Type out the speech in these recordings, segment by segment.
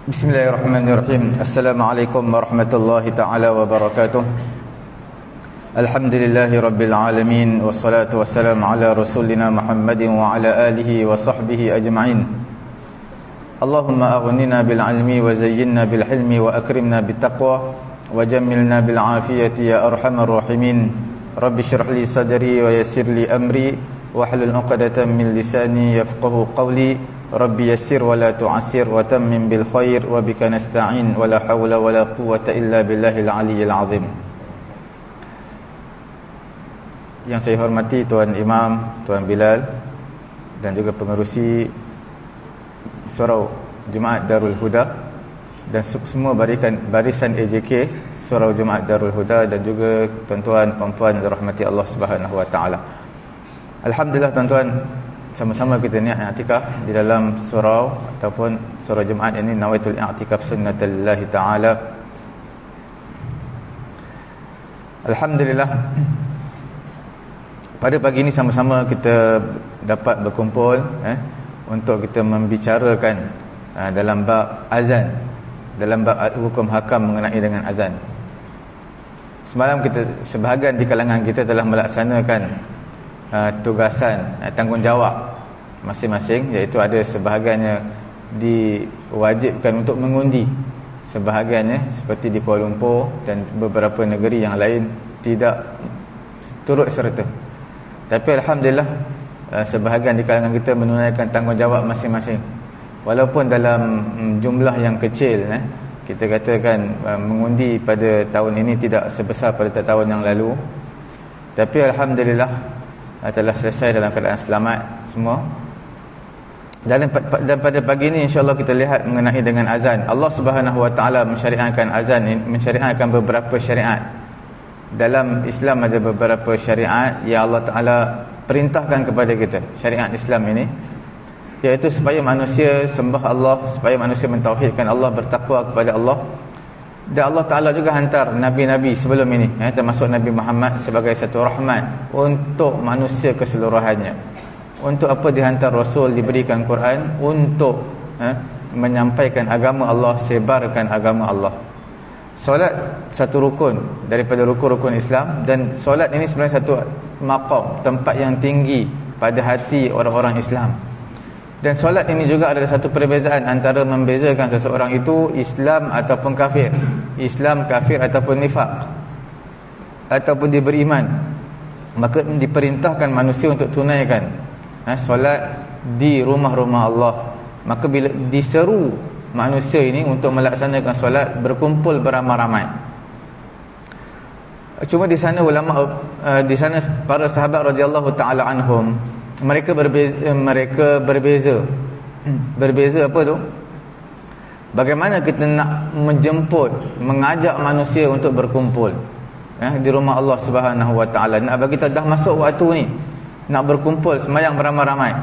Bismillahirrahmanirrahim. Assalamualaikum warahmatullahi ta'ala wabarakatuh. Alhamdulillahi rabbil alamin. Wassalatu wassalamu ala rasulina Muhammadin wa ala alihi wa sahbihi ajma'in. Allahumma aghnina bil ilmi wa zayyinna bil hilmi wa akrimna bit taqwa wa jammilna bil afiyati ya arhamar rahimin. Rabbi shrah li sadri wa yassir li amri wahlul 'uqdatam min lisani yafqahu qawli. Rabbi yassir wa la tu'assir wa tammim bil khair wa bika nasta'in wa la hawla wa la quwwata illa billahil aliyyil azim. Yang saya hormati Tuan Imam, Tuan Bilal dan juga pengerusi Surau Jumaat Darul Huda dan semua barisan AJK Surau Jumaat Darul Huda dan juga tuan-tuan puan-puan dirahmati Allah Subhanahu wa taala. Alhamdulillah tuan-tuan, sama-sama kita niat i'tikaf di dalam surau ataupun surau Jumaat ini, nawaitul i'tikaf sunnatullahi ta'ala. Alhamdulillah, pada pagi ini sama-sama kita dapat berkumpul untuk kita membicarakan dalam bab azan, dalam bab hukum hakam mengenai dengan azan. Semalam sebahagian di kalangan kita telah melaksanakan tugasan, tanggungjawab masing-masing, iaitu ada sebahagiannya diwajibkan untuk mengundi, sebahagiannya seperti di Kuala Lumpur dan beberapa negeri yang lain tidak turut serta. Tapi alhamdulillah, sebahagian di kalangan kita menunaikan tanggungjawab masing-masing, walaupun dalam jumlah yang kecil. Kita katakan mengundi pada tahun ini tidak sebesar pada tahun yang lalu, tapi alhamdulillah telah selesai dalam keadaan selamat semua. Dan pada pagi ini insya-Allah kita lihat mengenai dengan azan. Allah Subhanahu wa taala mensyariatkan azan ini, mensyariatkan beberapa syariat. Dalam Islam ada beberapa syariat yang Allah Taala perintahkan kepada kita, syariat Islam ini, iaitu supaya manusia sembah Allah, supaya manusia mentauhidkan Allah, bertakwa kepada Allah. Dan Allah Ta'ala juga hantar Nabi-Nabi sebelum ini, termasuk Nabi Muhammad sebagai satu rahmat untuk manusia keseluruhannya. Untuk apa dihantar Rasul, diberikan Quran? Untuk menyampaikan agama Allah, sebarkan agama Allah. Solat satu rukun daripada rukun-rukun Islam, dan solat ini sebenarnya satu maqam, tempat yang tinggi pada hati orang-orang Islam. Dan solat ini juga adalah satu perbezaan antara membezakan seseorang itu Islam ataupun kafir, Islam, kafir ataupun nifaq, ataupun dia beriman. Maka diperintahkan manusia untuk tunaikan solat di rumah-rumah Allah. Maka bila diseru manusia ini untuk melaksanakan solat, berkumpul beramai-ramai. Cuma di sana ulama, di sana para sahabat radhiyallahu taala anhum, mereka berbeza. Berbeza apa tu? Bagaimana kita nak menjemput, mengajak manusia untuk berkumpul di rumah Allah Subhanahu wa taala. Nak bagi tahu dah masuk waktu ni, nak berkumpul sembahyang beramai-ramai.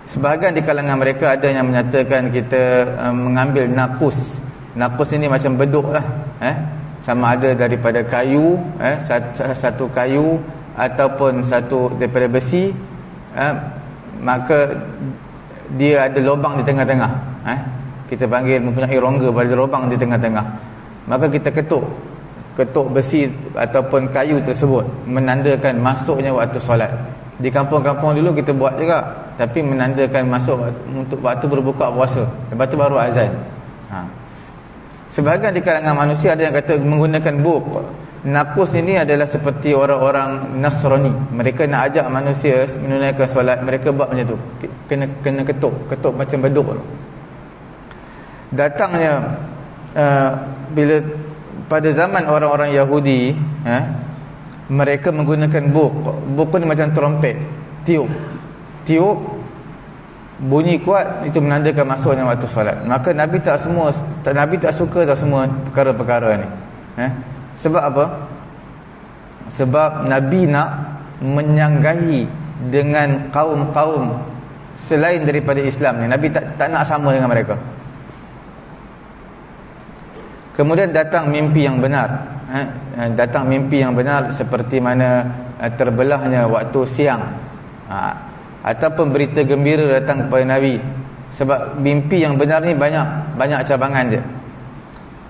Sebahagian di kalangan mereka ada yang menyatakan kita mengambil nakus. Nakus ini macam beduk lah, sama ada daripada kayu, satu kayu ataupun satu daripada besi. Maka dia ada lubang di tengah-tengah, kita panggil mempunyai rongga pada lubang di tengah-tengah. Maka kita ketuk besi ataupun kayu tersebut, menandakan masuknya waktu solat. Di kampung-kampung dulu kita buat juga, tapi menandakan masuk untuk waktu berbuka puasa, lepas tu baru azan. Sebahagian di kalangan manusia ada yang kata menggunakan buk. Nakus ini adalah seperti orang-orang Nasrani. Mereka nak ajak manusia menunaikan solat, mereka buat macam tu, kena ketuk macam beduk. Datangnya bila pada zaman orang-orang Yahudi, mereka menggunakan buk ni macam trompet, tiup bunyi kuat, itu menandakan masuknya waktu solat. Maka Nabi tak suka semua perkara-perkara ni. Sebab apa? Sebab Nabi nak menyanggahi dengan kaum-kaum selain daripada Islam ni. Nabi tak nak sama dengan mereka. Kemudian datang mimpi yang benar. Datang mimpi yang benar seperti mana terbelahnya waktu siang. Ataupun berita gembira datang kepada Nabi. Sebab mimpi yang benar ni banyak banyak cabangan je,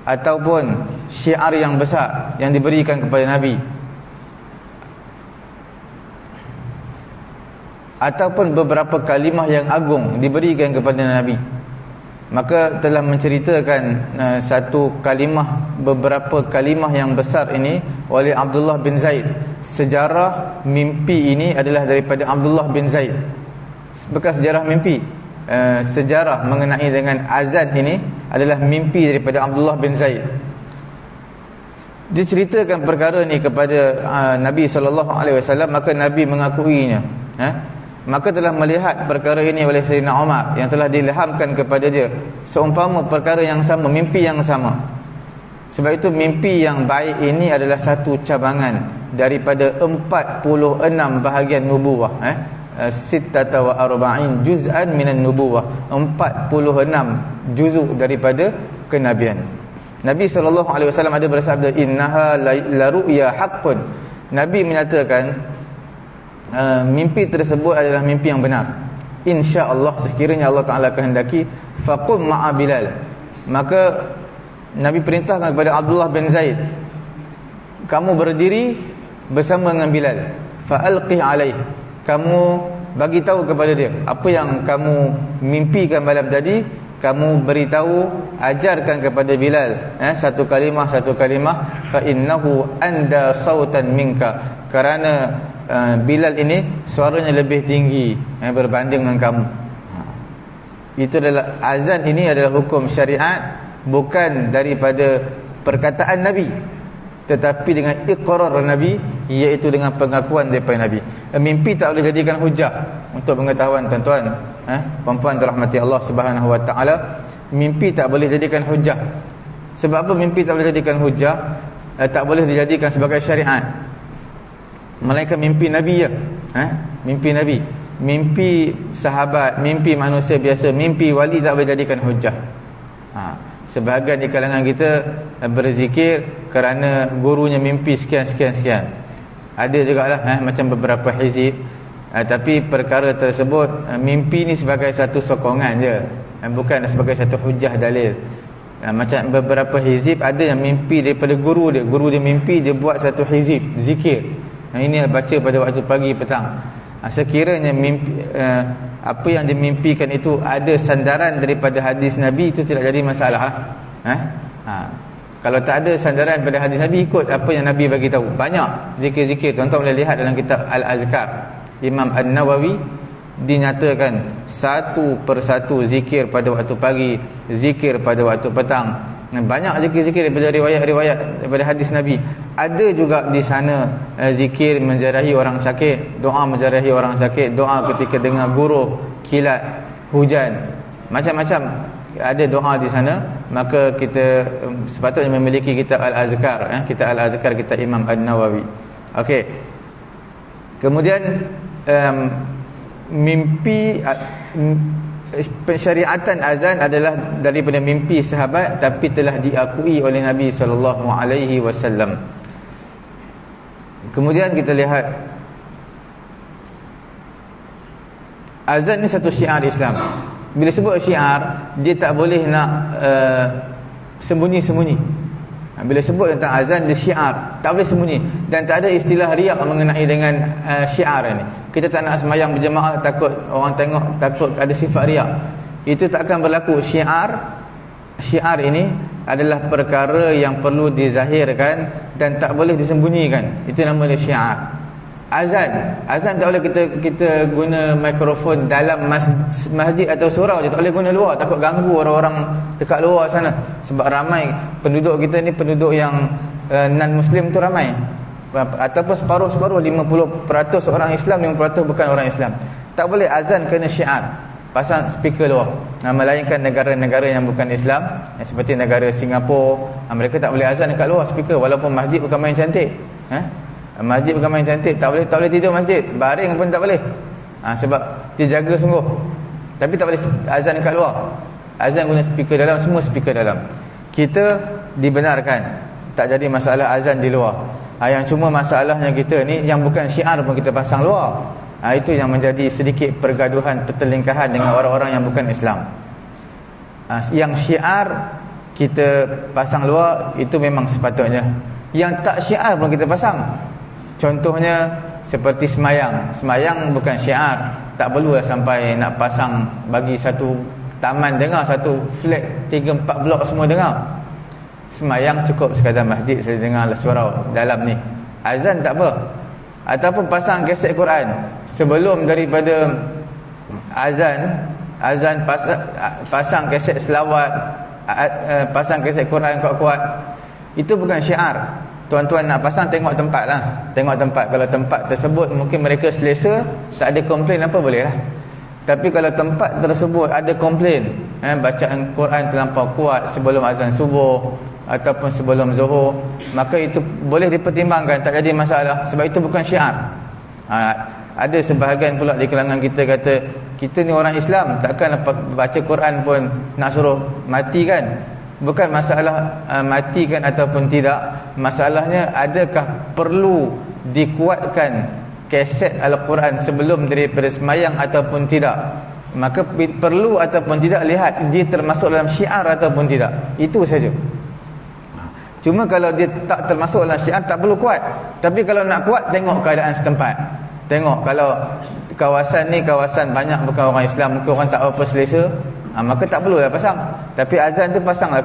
ataupun syiar yang besar yang diberikan kepada Nabi, ataupun beberapa kalimah yang agung diberikan kepada Nabi, maka telah menceritakan beberapa kalimah yang besar ini oleh Abdullah bin Zaid. Sejarah mimpi ini adalah daripada Abdullah bin Zaid. Bekas sejarah mimpi, sejarah mengenai dengan azan ini adalah mimpi daripada Abdullah bin Zaid. Diceritakan perkara ni kepada Nabi SAW, maka Nabi mengakuinya. Maka telah melihat perkara ini oleh Sayyidina Umar, yang telah dilhamkan kepada dia seumpama perkara yang sama, mimpi yang sama. Sebab itu mimpi yang baik ini adalah satu cabangan daripada 46 bahagian nubuwah. Sittata wa arba'in juz'an minan nubuwah, 46 juzuk daripada kenabian. Nabi SAW ada bersabda, innaha la ru'ya haqqun. Nabi menyatakan mimpi tersebut adalah mimpi yang benar. InsyaAllah, sekiranya Allah Ta'ala kehendaki, faqum ma'a Bilal. Maka Nabi perintahkan kepada Abdullah bin Zaid, kamu berdiri bersama dengan Bilal, fa'alqih alaih, kamu bagi tahu kepada dia apa yang kamu mimpikan malam tadi, kamu beritahu, ajarkan kepada Bilal satu kalimah fa innahu anda sautan minka, kerana Bilal ini suaranya lebih tinggi berbanding dengan kamu. Itu adalah azan, ini adalah hukum syariat, bukan daripada perkataan Nabi, tetapi dengan iqrar Nabi, iaitu dengan pengakuan daripada Nabi. Mimpi tak boleh jadikan hujah. Untuk pengetahuan tuan-tuan, puan-puan dirahmati Allah Subhanahu wa taala, mimpi tak boleh jadikan hujah. Sebab apa mimpi tak boleh jadikan hujah? Tak boleh dijadikan sebagai syariat. Melainkan mimpi Nabi ya. Mimpi Nabi, mimpi sahabat, mimpi manusia biasa, mimpi wali tak boleh jadikan hujah. Sebahagian di kalangan kita berzikir kerana gurunya mimpi sekian. Ada jugalah macam beberapa hizib, tapi perkara tersebut, mimpi ni sebagai satu sokongan je, bukan sebagai satu hujah dalil. Macam beberapa hizib ada yang mimpi daripada guru dia mimpi dia buat satu hizib zikir. Ini baca pada waktu pagi petang. Sekiranya mimpi, apa yang dimimpikan itu ada sandaran daripada hadis Nabi, itu tidak jadi masalah. Kalau tak ada sandaran pada hadis Nabi, ikut apa yang Nabi bagi tahu. Banyak zikir-zikir, tuan-tuan boleh lihat dalam kitab Al-Azkar. Imam An-Nawawi dinyatakan satu persatu zikir pada waktu pagi, zikir pada waktu petang. Banyak zikir-zikir daripada riwayat daripada hadis Nabi. Ada juga di sana zikir menziarahi orang sakit, doa menziarahi orang sakit, doa ketika dengar guruh, kilat, hujan, macam-macam ada doa di sana. Maka kita sepatutnya memiliki kitab Al-Azkar, kitab Al-Azkar, kitab Imam An-Nawawi. Okey. Kemudian mimpi, pensyariatan azan adalah daripada mimpi sahabat, tapi telah diakui oleh Nabi SAW. Kemudian kita lihat, azan ni satu syiar Islam. Bila sebut syiar, dia tak boleh nak sembunyi-sembunyi. Bila sebut tentang azan, dia syiar, tak boleh sembunyi. Dan tak ada istilah riak mengenai dengan syiar ini. Kita tak nak semayang berjemaah takut orang tengok, takut ada sifat riak. Itu takkan berlaku. Syiar ini adalah perkara yang perlu dizahirkan dan tak boleh disembunyikan. Itu namanya syiar. Azan tak boleh kita guna mikrofon dalam masjid atau surau je, tak boleh guna luar, takut ganggu orang-orang dekat luar sana. Sebab ramai penduduk kita ni, penduduk yang non-Muslim tu ramai, ataupun separuh-separuh, 50% orang Islam, 50% bukan orang Islam. Tak boleh azan kena syiar, pasang speaker luar. Melainkan negara-negara yang bukan Islam, seperti negara Singapura, mereka tak boleh azan dekat luar speaker, walaupun masjid bukan main cantik. Masjid bukan main cantik, tak boleh tidur masjid, baring pun tak boleh. Sebab dia jaga sungguh. Tapi tak boleh azan dekat luar. Azan guna speaker dalam, semua speaker dalam. Kita dibenarkan, tak jadi masalah azan di luar. Yang cuma masalahnya kita ni, yang bukan syiar pun kita pasang luar. Itu yang menjadi sedikit pergaduhan, pertelingkahan dengan orang-orang yang bukan Islam. Yang syiar kita pasang luar, itu memang sepatutnya. Yang tak syiar pun kita pasang. Contohnya seperti semayang. Semayang bukan syiar, tak perlulah sampai nak pasang bagi satu taman dengar, satu flat 3-4 blok semua dengar. Semayang cukup sekadar masjid saya dengar surau dalam ni. Azan tak apa. Ataupun pasang kaset Quran sebelum daripada azan pasang kaset selawat, pasang kaset Quran kuat-kuat. Itu bukan syiar. Tuan-tuan nak pasang, tengok tempat lah. Tengok tempat. Kalau tempat tersebut mungkin mereka selesa, tak ada komplain apa, boleh lah. Tapi kalau tempat tersebut ada komplain, bacaan Quran terlampau kuat sebelum azan subuh ataupun sebelum zuhur, maka itu boleh dipertimbangkan, tak jadi masalah. Sebab itu bukan syiar. Ada sebahagian pula di kalangan kita kata, kita ni orang Islam, takkan baca Quran pun nak suruh mati kan? Bukan masalah matikan ataupun tidak. Masalahnya adakah perlu dikuatkan kaset Al-Quran sebelum daripada semayang ataupun tidak. Maka perlu ataupun tidak, lihat dia termasuk dalam syiar ataupun tidak. Itu saja. Cuma kalau dia tak termasuk dalam syiar, tak perlu kuat. Tapi kalau nak kuat, tengok keadaan setempat. Tengok kalau kawasan ni kawasan banyak bukan orang Islam, mungkin orang tak apa selesa, maka tak perlulah pasang. Tapi azan tu pasanglah,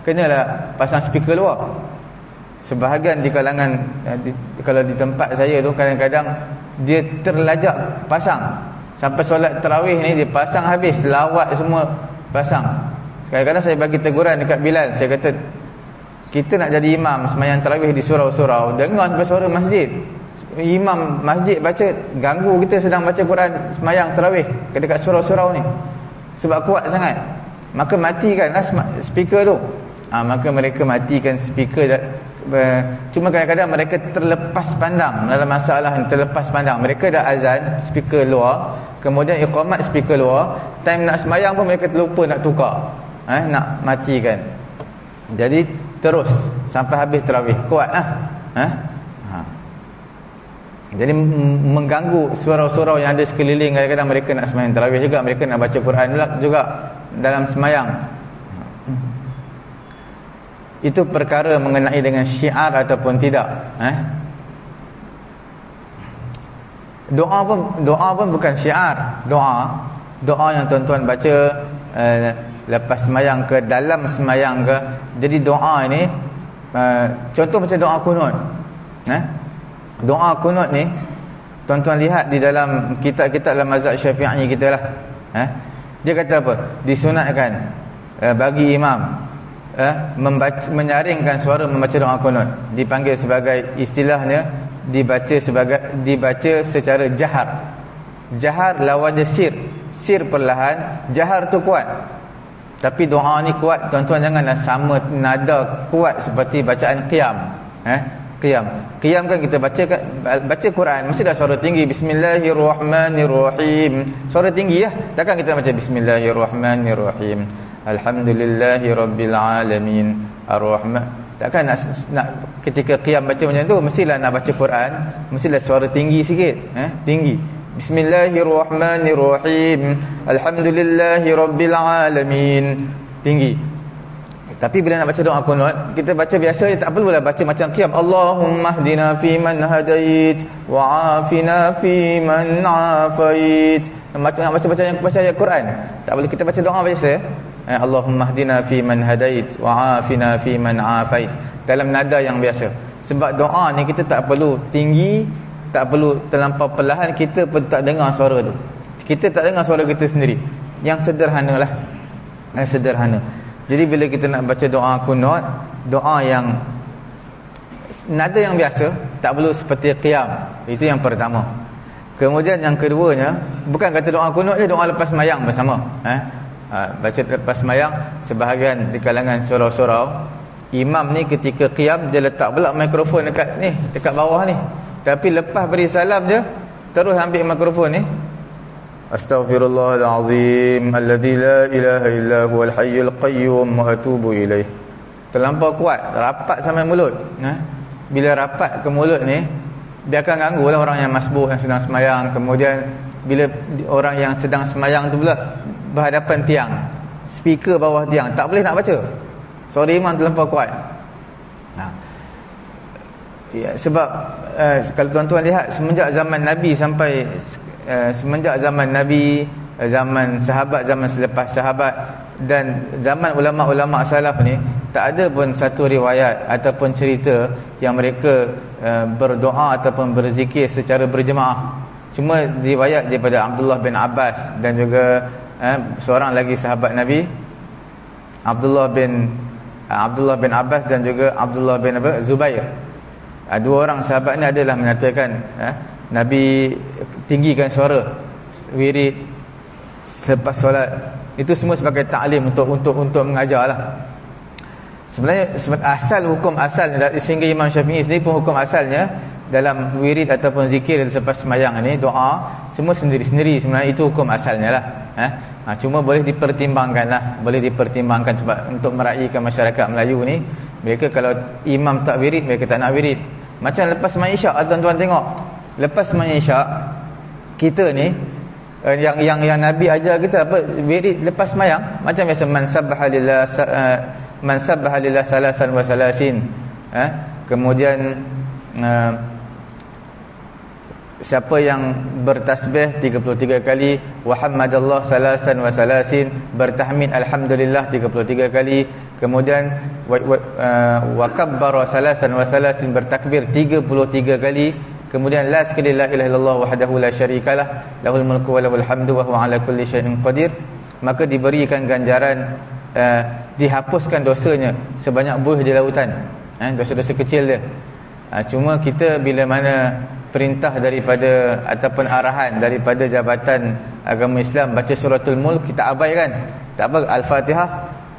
kenalah pasang speaker luar. Sebahagian di kalangan kalau di tempat saya tu kadang-kadang dia terlajak pasang. Sampai solat tarawih ni dia pasang habis, selawat semua pasang. Kadang-kadang saya bagi teguran dekat Bilal, saya kata, kita nak jadi imam sembahyang tarawih di surau-surau, dengar sampai suara masjid. Imam masjid baca, ganggu kita sedang baca Quran sembahyang tarawih dekat surau-surau ni. Sebab kuat sangat. Maka matikanlah speaker tu. Maka mereka matikan speaker. Cuma kadang-kadang mereka terlepas pandang dalam masalah ni, terlepas pandang. Mereka dah azan, speaker luar, kemudian iqamat speaker luar, time nak sembahyang pun mereka terlupa nak tukar, nak matikan. Jadi terus sampai habis tarawih, kuatlah. Jadi mengganggu surau-surau yang ada sekeliling. Kadang-kadang mereka nak sembahyang tarawih juga, mereka nak baca Quran juga dalam sembahyang. Itu perkara mengenai dengan syiar ataupun tidak. Doa pun bukan syiar. Doa yang tuan-tuan baca lepas sembahyang ke, dalam sembahyang ke. Jadi doa ini contoh macam doa kunut. Doa kunut ni tuan-tuan lihat di dalam kitab-kitab dalam mazhab Syafi'i kita lah. Dia kata apa? Disunatkan bagi imam menyaringkan suara membaca doa kunut. Dipanggil sebagai, istilahnya dibaca secara jahar. Jahar lawan dia sir. Sir perlahan, jahar tu kuat. Tapi doa ni kuat, tuan-tuan janganlah sama nada kuat seperti bacaan qiyam. Qiyam kan kita baca Quran mesti dah suara tinggi, bismillahirrahmanirrahim, suara tinggi ya. Takkan kita baca bismillahirrahmanirrahim, alhamdulillahirabbil alamin, arrahman. Takkan nak ketika qiyam baca macam tu, mestilah nak baca Quran mestilah suara tinggi sikit, tinggi. Bismillahirrahmanirrahim, alhamdulillahirabbil alamin, tinggi. Tapi bila nak baca doa kunut, kita baca biasa, tak perlulah baca macam qiyam. Allahumma hdina fi man hadait wa afina fi man afait. Nak baca ayat Quran, tak boleh. Kita baca doa biasa. Allahumma hdina fi man hadait wa afina fi man afait, dalam nada yang biasa. Sebab doa ni kita tak perlu tinggi, tak perlu terlampau perlahan, kita pun tak dengar suara tu. Kita tak dengar suara kita sendiri. Yang sederhanalah. Yang sederhana. Jadi bila kita nak baca doa kunut, doa yang nada yang biasa, tak perlu seperti qiyam. Itu yang pertama. Kemudian yang keduanya, bukan kata doa kunut je, doa lepas sembahyang bersama. Baca lepas sembahyang, sebahagian di kalangan surau-surau, imam ni ketika qiyam dia letak pula mikrofon dekat bawah ni. Tapi lepas beri salam je, terus ambil mikrofon ni. Astaghfirullahalazim alladzi la ilaha illa huwal hayyul qayyum wa atubu ilaih. Terlampau kuat, rapat sampai mulut. Bila rapat ke mulut ni, dia akan ganggulah orang yang masbuk, yang sedang semayang. Kemudian bila orang yang sedang semayang tu pula berhadapan tiang, speaker bawah tiang, tak boleh nak baca. Suara imam terlampau kuat. Ya, sebab kalau tuan-tuan lihat semenjak zaman Nabi sampai semenjak zaman Nabi, zaman sahabat, zaman selepas sahabat dan zaman ulama-ulama salaf ni, tak ada pun satu riwayat ataupun cerita yang mereka berdoa ataupun berzikir secara berjemaah. Cuma riwayat daripada Abdullah bin Abbas dan juga seorang lagi sahabat Nabi, Abdullah bin Abbas dan juga Abdullah bin Zubair. Dua orang sahabat ni adalah menyatakan Nabi tinggikan suara wirid selepas solat. Itu semua sebagai ta'lim untuk mengajarlah. Sebenarnya hukum asalnya sehingga Imam Syafi'i sendiri pun hukum asalnya dalam wirid ataupun zikir selepas sembahyang ni, doa, semua sendiri-sendiri. Sebenarnya itu hukum asalnya lah. Cuma boleh dipertimbangkan sebab untuk meraihkan masyarakat Melayu ni, mereka kalau imam tak wirid, mereka tak nak wirid. Macam lepas sembahyang Isyak, tuan-tuan tengok, lepas sembahyang Isyak kita ni yang Nabi ajar kita apa, wirid lepas sembahyang macam biasa, man sabbaha lillah salasan wa salasin, kemudian siapa yang bertasbih 33 kali, wa hamdallah salasan wa salasin, bertahmid alhamdulillah 33 kali, kemudian wa kabbara salasan wa salasin, bertakbir 33 kali, kemudian la sekali la ilaha illallah wahdahu la syarikalah lahul mulku wa lahul hamdu wa huwa ala kulli syai'in qadir, maka diberikan ganjaran dihapuskan dosanya sebanyak buih di lautan, dosa-dosa kecil dia. Cuma kita bila mana perintah daripada ataupun arahan daripada Jabatan Agama Islam baca suratul Mulk, kita abaikan. Tak apa, Al-Fatihah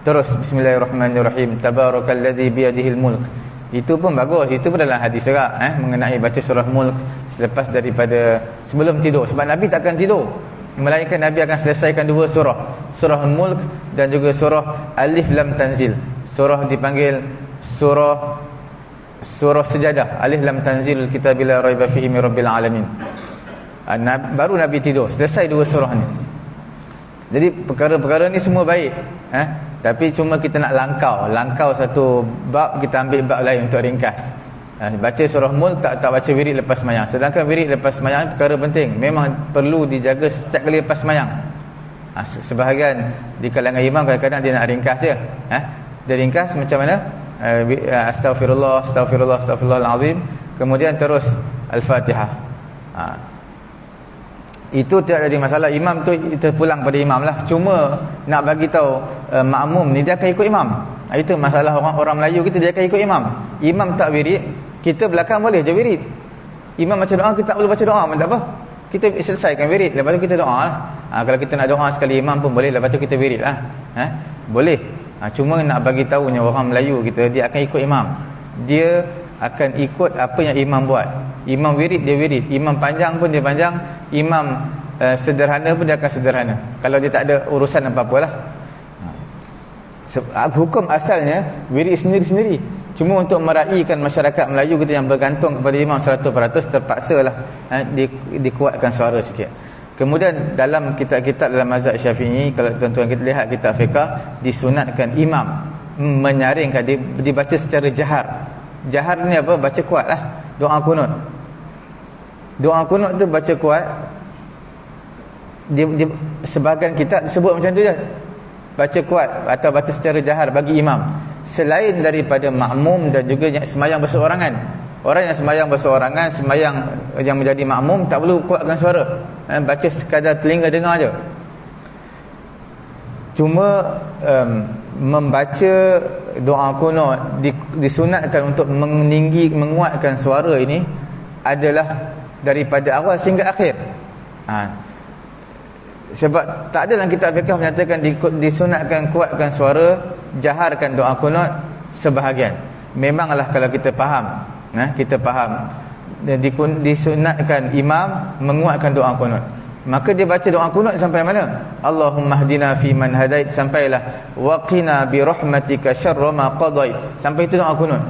terus bismillahirrahmanirrahim, tabarakalladzi biyadihil mulk. Itu pun bagus, itu pun dalam hadis juga mengenai baca surah Mulk selepas daripada sebelum tidur. Sebab Nabi takkan tidur, melainkan Nabi akan selesaikan dua surah Mulk dan juga surah Alif Lam Tanzil. Surah dipanggil surah Sejadah, Alif Lam Tanzil kitabil la raiba fihi mir rabbil alamin. Baru Nabi tidur, selesai dua surah ni. Jadi perkara-perkara ni semua baik, tapi cuma kita nak langkau satu bab, kita ambil bab lain untuk ringkas. Baca surah Mulk tak baca wirid lepas sembahyang. Sedangkan wirid lepas sembahyang perkara penting, memang perlu dijaga setiap kali lepas sembahyang. Sebahagian di kalangan imam kadang-kadang dia nak ringkas je. Dia ringkas macam mana? Astaghfirullahalazim, kemudian terus Al-Fatihah. Itu tidak jadi masalah. Imam tu kita pulang pada imam lah. Cuma nak bagi tahu makmum ni dia akan ikut imam. Itu masalah orang Melayu kita, dia akan ikut imam. Imam tak wirid, kita belakang boleh je wirid. Imam baca doa, kita tak boleh baca doa pun tak apa. Kita selesaikan wirid, lepas tu kita doa lah. Kalau kita nak doa sekali imam pun boleh, lepas tu kita wirid lah. Boleh. Cuma nak bagi tahunya orang Melayu kita, dia akan ikut imam. Dia akan ikut apa yang imam buat. Imam wirid, dia wirid. Imam panjang pun dia panjang. Imam sederhana pun dia akan sederhana. Kalau dia tak ada urusan apa-apalah. Hukum asalnya wirid sendiri-sendiri. Cuma untuk meraihkan masyarakat Melayu kita yang bergantung kepada imam 100%, terpaksalah dikuatkan suara sikit. Kemudian dalam kitab-kitab dalam mazhab Syafi'i, kalau tuan-tuan kita lihat kitab fiqh, disunatkan imam menyaringkan, dibaca secara jahar. Jahar ni apa? Baca kuat lah. Doa kunut. Doa kunut tu baca kuat. Sebahagian kitab disebut macam tu je, baca kuat atau baca secara jahar bagi imam. Selain daripada makmum dan juga yang sembahyang berseorangan. Orang yang sembahyang berseorangan, sembahyang yang menjadi makmum, tak perlu kuatkan suara. Baca sekadar telinga dengar je. Cuma membaca doa kunut disunatkan untuk menguatkan suara ini adalah daripada awal sehingga akhir. Sebab tak ada dalam kitab fiqh menyatakan disunatkan kuatkan suara, jaharkan doa kunut sebahagian. Memanglah kalau kita faham, disunatkan imam menguatkan doa kunut, maka dia baca doa kunut sampai mana? Allahumma hdina fi man hadait, sampailah waqina bi rahmatika syarra ma qadait, sampai itu doa kunut.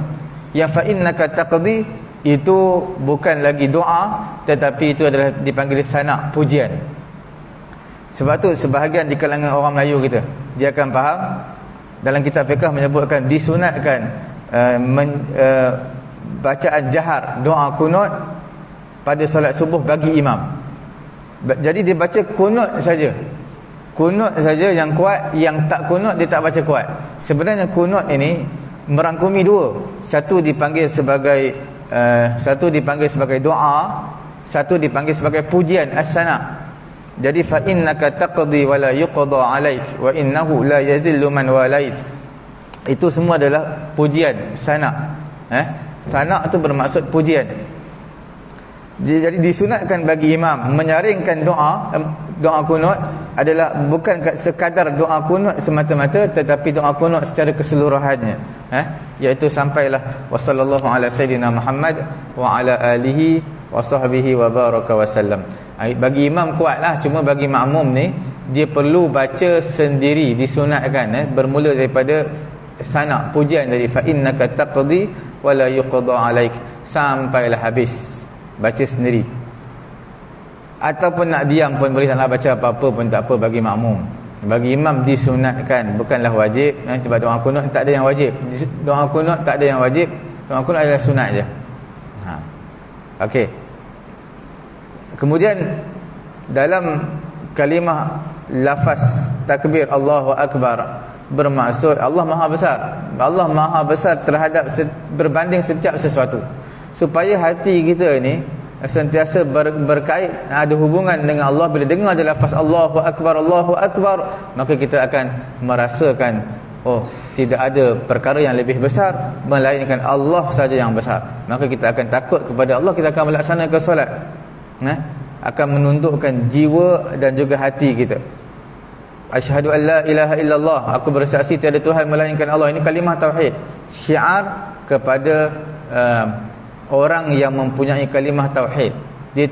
Yang fa innaka taqdi, itu bukan lagi doa, tetapi itu adalah dipanggil sana, pujian. Sebab tu sebahagian di kalangan orang Melayu kita, dia akan faham dalam kitab fiqh menyebutkan disunatkan bacaan jahar doa kunut pada solat subuh bagi imam. Jadi dia baca kunut saja. Kunut saja yang kuat, yang tak kunut dia tak baca kuat. Sebenarnya kunut ini merangkumi dua. Satu dipanggil sebagai doa, satu dipanggil sebagai pujian as-sana. Jadi fa innaka taqdi wa la yuqda alaik wa innahu la yazillu man walait. Itu semua adalah pujian sana. Sana itu bermaksud pujian. Jadi disunatkan bagi imam menyaringkan doa kunut adalah bukan sekadar doa kunut semata-mata, tetapi doa kunut secara keseluruhannya, iaitu sampailah wasallallahu ala sayyidina Muhammad wa ala alihi wa sahbihi wa baraka wasallam. Bagi imam kuatlah, cuma bagi makmum ni dia perlu baca sendiri, disunatkan bermula daripada sana pujian dari fa innaka taqdi wa la yuqda alaik sampailah habis, baca sendiri. Ataupun nak diam pun boleh, tak nak baca apa-apa pun tak apa bagi makmum. Bagi imam disunatkan, bukanlah wajib. Sebab doa kunut tak ada yang wajib. Doa kunut tak ada yang wajib. Doa kunut adalah sunat je. Okey. Kemudian dalam kalimah lafaz takbir Allahu Akbar bermaksud Allah Maha Besar. Allah Maha Besar terhadap berbanding setiap sesuatu. Supaya hati kita ni sentiasa berkait, ada hubungan dengan Allah. Bila dengar je lafaz Allahu Akbar, maka kita akan merasakan, oh, tidak ada perkara yang lebih besar melainkan Allah saja yang besar. Maka kita akan takut kepada Allah, kita akan melaksanakan solat, akan menundukkan jiwa dan juga hati kita. Asyhadu an la ilaha illallah, aku bersaksi tiada Tuhan melainkan Allah. Ini kalimah tauhid, syiar kepada orang yang mempunyai kalimah tauhid. Dia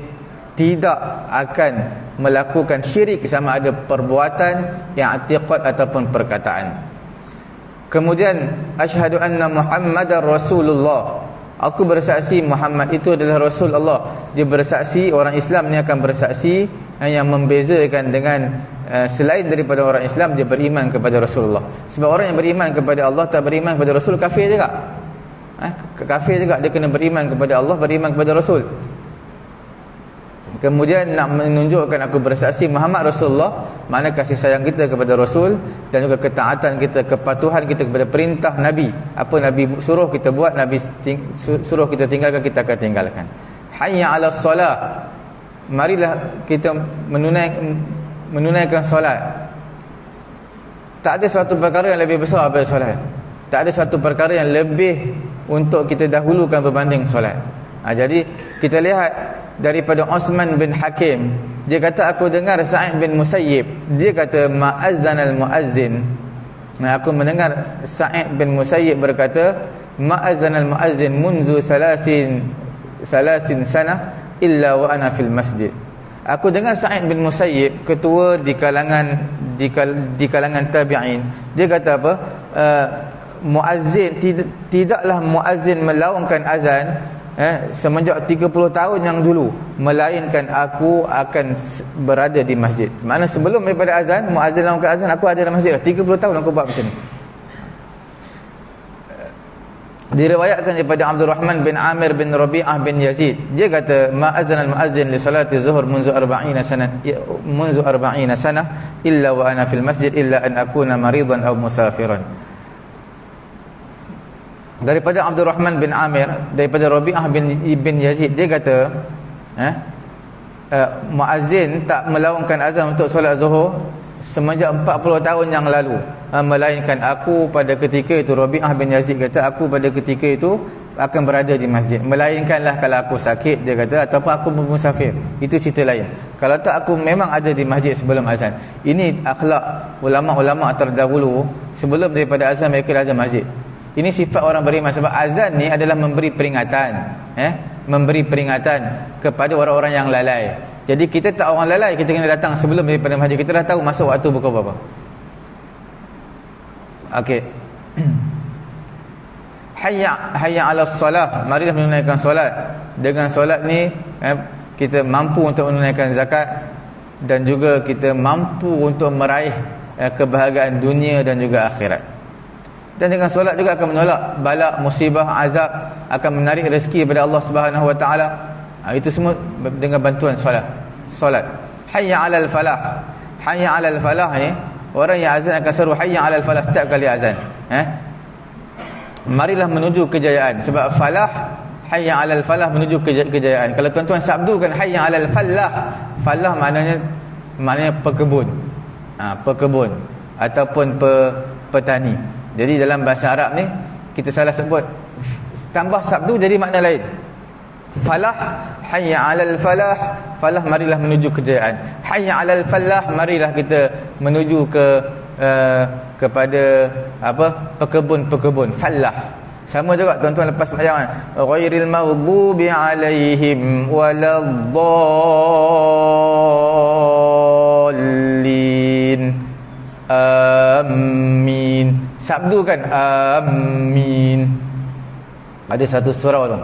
tidak akan melakukan syirik sama ada perbuatan, i'tiqad ataupun perkataan. Kemudian asyhadu anna Muhammadar Rasulullah, aku bersaksi Muhammad itu adalah Rasul Allah. Dia bersaksi, orang Islam ni akan bersaksi. Yang membezakan dengan selain daripada orang Islam, dia beriman kepada Rasulullah. Sebab orang yang beriman kepada Allah tak beriman kepada Rasul, kafir juga. Kafir juga, dia kena beriman kepada Allah, beriman kepada Rasul. Kemudian nak menunjukkan aku bersaksi Muhammad Rasulullah, makna kasih sayang kita kepada Rasul dan juga ketaatan kita, kepatuhan kita kepada perintah Nabi. Apa Nabi suruh kita buat, Nabi suruh kita tinggalkan, kita akan tinggalkan. Hayya 'alas solah, marilah kita menunaikan solat. Tak ada satu perkara yang lebih besar daripada solat. Tak ada satu perkara yang lebih untuk kita dahulukan berbanding solat. Jadi kita lihat daripada Osman bin Hakim, dia kata aku dengar Sa'id bin Musayyib, dia kata ma'azzanal muazzin. Aku mendengar Sa'id bin Musayyib berkata ma'azzanal muazzin munzu salasin sanah illa wa ana fil masjid. Aku dengar Sa'id bin Musayyib, ketua di kalangan tabi'in, dia kata apa? Muazzin tidaklah muazzin melaungkan azan semenjak 30 tahun yang dulu, melainkan aku akan berada di masjid. Maknanya sebelum daripada azan, muazzin laungkan azan, aku ada dalam masjid. 30 tahun aku buat macam ni. Diriwayatkan daripada Abdul Rahman bin Amir bin Rabi'ah bin Yazid, dia kata ma'azan al-muazzin li salati zuhur munzu 40 sanah illa wa ana fil masjid illa an akuna maridan aw musafiran. Daripada Abdul Rahman bin Amir, daripada Rabi'ah bin Yazid, dia kata muazzin tak melaungkan azan untuk solat zuhur semenjak 40 tahun yang lalu, melainkan aku pada ketika itu, Rabi'ah bin Yazid kata, aku pada ketika itu akan berada di masjid. Melainkanlah kalau aku sakit, dia kata, ataupun aku musafir, itu cerita lain. Kalau tak, aku memang ada di masjid sebelum azan. Ini akhlak ulama-ulama terdahulu, sebelum daripada azan mereka dah ada masjid. Ini sifat orang beriman. Sebab azan ni adalah memberi peringatan, memberi peringatan kepada orang-orang yang lalai. Jadi kita tak orang lalai, kita kena datang sebelum daripada masjid. Kita dah tahu masuk waktu pukul berapa. Okey. Hayya 'alas solah, marilah menunaikan solat. Dengan solat ni kita mampu untuk menunaikan zakat, dan juga kita mampu untuk meraih kebahagiaan dunia dan juga akhirat. Dan dengan solat juga akan menolak bala, musibah, azab, akan menarik rezeki daripada Allah Subhanahu Wa Taala. Itu semua dengan bantuan solat. Solat. Hayya 'alal falah. Hayya 'alal falah ni, orang yang azan akan seru hayya 'alal falah setiap kali azan. Marilah menuju kejayaan. Sebab falah, hayya 'alal falah, menuju kejayaan. Kalau tuan-tuan sabdukan hayya 'alal falah, falah maknanya pekebun. Pekebun ataupun petani. Jadi dalam bahasa Arab ni kita salah sebut, tambah sabdu jadi makna lain. Falah, hayya 'alal falah, falah marilah menuju kejayaan. Hayya 'alal falah, marilah kita menuju kepada pekebun falah. Sama juga tuan-tuan lepas sembahyang, ghairil maghdubi 'alaihim waladdallin. Amin. Sabdukan amin. Ada satu surau tu,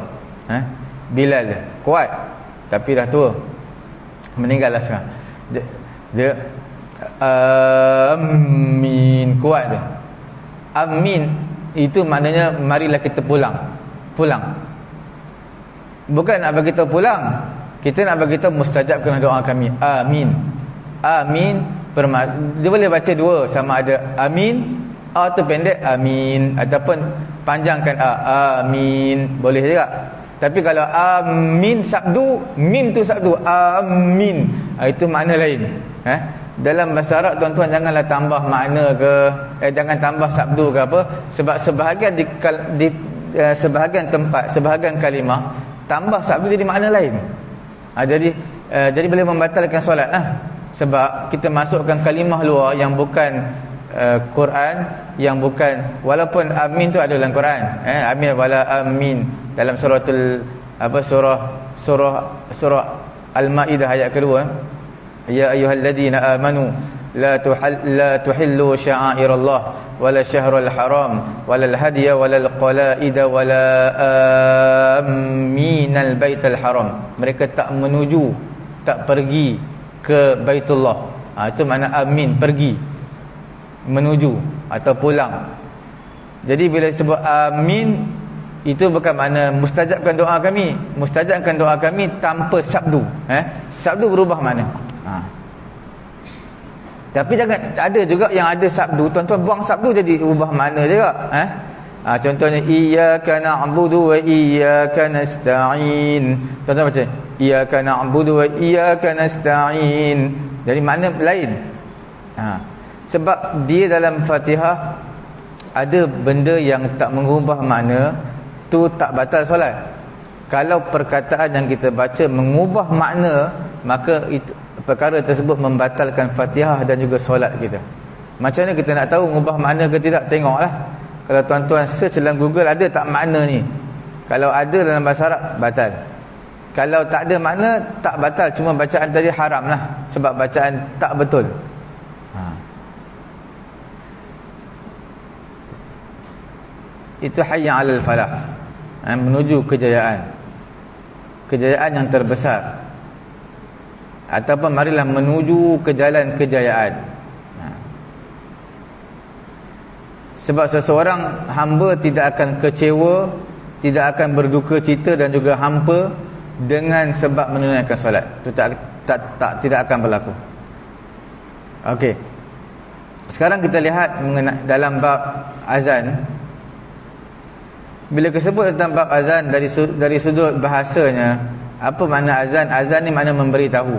Bilal kuat tapi dah tua, meninggal lah sekarang. Dia amin, kuat dia. Amin itu maknanya marilah kita pulang. Bukan nak bagi kita pulang, kita nak bagi kita mustajabkan doa kami. Amin. Amin dia boleh baca dua, sama ada amin atau pendek amin, ataupun panjangkan amin, boleh juga. Tapi kalau amin sabdu, mim tu sabdu, amin, itu makna lain. Dalam bahasa Arab tuan-tuan janganlah tambah makna ke, jangan tambah sabdu ke apa, sebab sebahagian di sebahagian tempat, sebahagian kalimah tambah sabdu jadi makna lain. Jadi boleh membatalkan solat sebab kita masukkan kalimah luar yang bukan Quran, yang bukan, walaupun amin tu ada dalam Quran, amin wala amin dalam surah Al-Maidah ayat kedua. Ya ayyuhalladzina amanu la tuhillu sya'airallah wala syahrul haram wala hadiya wala qalaida wala aminal baitul haram. Mereka tak pergi ke Baitullah. Itu makna amin, pergi, menuju atau pulang. Jadi bila sebut amin, itu bukan makna mustajabkan doa kami. Mustajabkan doa kami tanpa sabdu. Sabdu berubah makna. Tapi jangan, ada juga yang ada sabdu, tuan-tuan buang sabdu jadi ubah makna juga. Contohnya iyyaka na'budu wa iyyaka nasta'in. Tuan-tuan baca iyyaka na'budu wa iyyaka nasta'in, jadi makna lain. Sebab dia dalam Fatihah ada benda yang tak mengubah makna, tu tak batal solat. Kalau perkataan yang kita baca mengubah makna, maka itu, perkara tersebut membatalkan Fatihah dan juga solat kita. Macam mana kita nak tahu mengubah makna ke tidak? Tengoklah. Kalau tuan-tuan search dalam Google, ada tak makna ni? Kalau ada dalam bahasa Arab, batal. Kalau tak ada makna, tak batal, cuma bacaan tadi haram lah, sebab bacaan tak betul. Itu hayya 'alal falah, menuju kejayaan, kejayaan yang terbesar, ataupun marilah menuju ke jalan kejayaan. Sebab seseorang hamba tidak akan kecewa, tidak akan berduka cita dan juga hampa dengan sebab menunaikan solat. Itu tidak akan berlaku. Okey. Sekarang kita lihat mengenai dalam bab azan. Bila disebut tentang bab azan dari sudut bahasanya, apa makna azan? Azan ni makna memberitahu.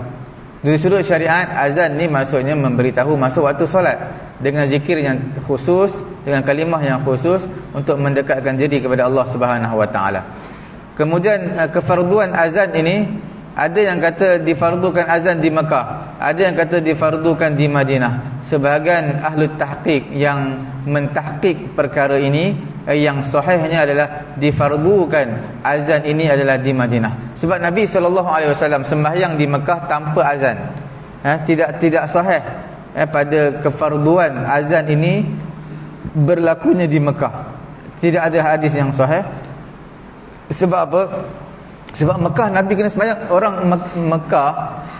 Dari sudut syariat, azan ni maksudnya memberitahu masuk waktu solat dengan zikir yang khusus, dengan kalimah yang khusus untuk mendekatkan diri kepada Allah Subhanahu Wa Taala. Kemudian kefarduan azan ini, ada yang kata difardukan azan di Mekah, ada yang kata difardukan di Madinah. Sebahagian ahli tahqiq yang mentahqiq perkara ini, yang sahihnya adalah difardukan azan ini adalah di Madinah. Sebab Nabi SAW sembahyang di Mekah tanpa azan. Tidak sahih pada kefarduan azan ini berlakunya di Mekah. Tidak ada hadis yang sahih. Sebab apa? Sebab Mekah Nabi kena sembahyang, orang Mekah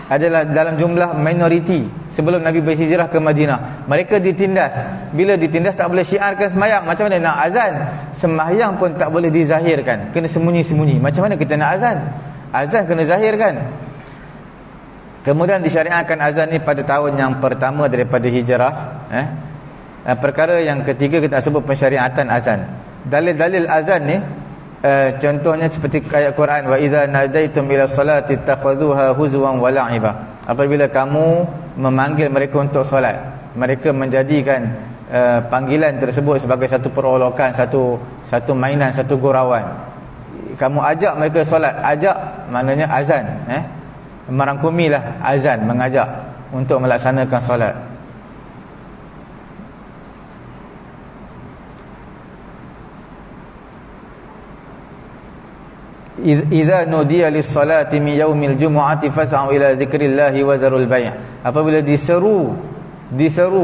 adalah dalam jumlah minoriti sebelum Nabi berhijrah ke Madinah. Mereka ditindas. Bila ditindas tak boleh syiarkan sembahyang. Macam mana nak azan? Sembahyang pun tak boleh dizahirkan, kena sembunyi-sembunyi. Macam mana kita nak azan? Azan kena zahirkan. Kemudian disyariatkan azan ni pada tahun yang pertama daripada hijrah. Perkara yang ketiga kita sebut pensyariatan azan. Dalil-dalil azan ni contohnya seperti ayat Quran, wa idza nadaitum ila salati takhadhuha huzwan wa la'iba. Apabila kamu memanggil mereka untuk solat, mereka menjadikan panggilan tersebut sebagai satu perolokan, satu mainan, satu gurauan. Kamu ajak mereka solat, ajak maknanya azan, merangkumilah azan, mengajak untuk melaksanakan solat. Idza nudiya lis-salati min yaumil jumu'ati fas'au ila dzikrillahi wa zarul bai'. Apabila diseru